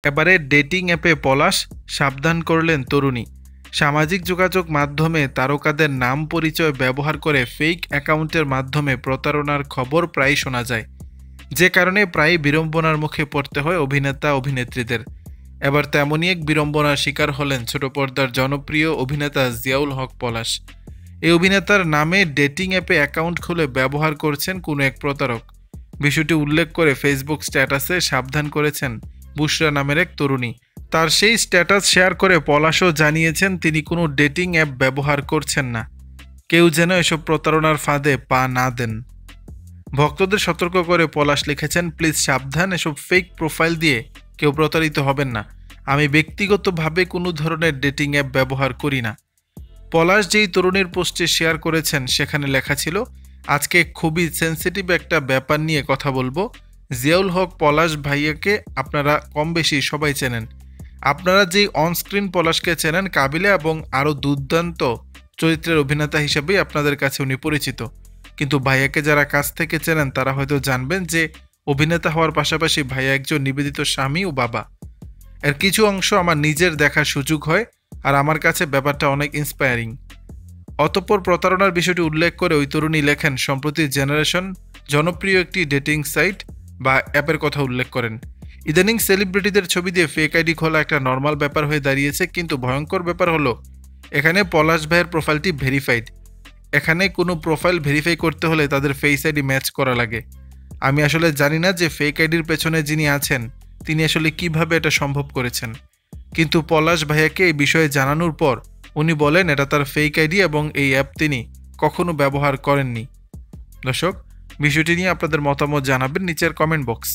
এবারে ডেটিং অ্যাপে পলাশ, সাবধান করলেন তরুণী। সামাজিক যোগাযোগ মাধ্যমে তারকাদের নাম পরিচয় ব্যবহার করে ফেক অ্যাকাউন্টের মাধ্যমে প্রতারণার খবর প্রায় শোনা যায়, যে কারণে প্রায় বিড়ম্বনার মুখে পড়তে হয় অভিনেতা অভিনেত্রীদের। এবার তেমনই এক বিড়ম্বনার শিকার হলেন ছোট পর্দার জনপ্রিয় অভিনেতা জিয়াউল হক পলাশ। এই অভিনেতার নামে ডেটিং অ্যাপে অ্যাকাউন্ট খুলে ব্যবহার করছেন কোনো এক প্রতারক। বিষয়টি উল্লেখ করে ফেসবুক স্ট্যাটাসে সাবধান করেছেন বুশরা নামের এক তরুণী। তার সেই স্ট্যাটাস শেয়ার করে পলাশও জানিয়েছেন তিনি কোনো ডেটিং অ্যাপ ব্যবহার করছেন না, কেউ যেন এসব প্রতারণার ফাঁদে পা না দেন। ভক্তদের সতর্ক করে পলাশ লিখেছেন, প্লিজ সাবধান, এসব ফেক প্রোফাইল দিয়ে কেউ প্রতারিত হবেন না। আমি ব্যক্তিগতভাবে কোনো ধরনের ডেটিং অ্যাপ ব্যবহার করি না। পলাশ যেই তরুণীর পোস্টে শেয়ার করেছেন সেখানে লেখা ছিল, আজকে খুবই সেন্সিটিভ একটা ব্যাপার নিয়ে কথা বলবো। জিয়াউল হক পলাশ ভাইয়াকে আপনারা কম বেশি সবাই চেনেন। আপনারা যেই অনস্ক্রিন পলাশকে চেনেন, কাবিলা এবং আরও দুর্দান্ত চরিত্রের অভিনেতা হিসেবেই আপনাদের কাছে উনি পরিচিত। কিন্তু ভাইয়াকে যারা কাছ থেকে চেনেন তারা হয়তো জানবেন যে অভিনেতা হওয়ার পাশাপাশি ভাইয়া একজন নিবেদিত স্বামী ও বাবা। এর কিছু অংশ আমার নিজের দেখার সুযোগ হয়, আর আমার কাছে ব্যাপারটা অনেক ইন্সপায়ারিং। অতঃপর প্রতারণার বিষয়টি উল্লেখ করে ওই তরুণী লেখেন, সম্প্রতি জেনারেশন জনপ্রিয় একটি ডেটিং সাইট বা অ্যাপের কথা উল্লেখ করেন। ইদানিং সেলিব্রিটিদের ছবি দিয়ে ফেক আইডি খোলা একটা নর্মাল ব্যাপার হয়ে দাঁড়িয়েছে, কিন্তু ভয়ঙ্কর ব্যাপার হলো এখানে পলাশ ভাইয়ের প্রোফাইলটি ভেরিফাইড। এখানে কোনো প্রোফাইল ভেরিফাই করতে হলে তাদের ফেস আইডি ম্যাচ করা লাগে। আমি আসলে জানি না যে ফেক আইডির পেছনে যিনি আছেন তিনি আসলে কিভাবে এটা সম্ভব করেছেন, কিন্তু পলাশ ভাইয়াকে এই বিষয়ে জানানোর পর উনি বলেন এটা তার ফেক আইডি এবং এই অ্যাপ তিনি কখনো ব্যবহার করেননি। দর্শক, বিষয়টি নিয়ে আপনাদের মতামত জানাবেন নিচের কমেন্ট বক্স।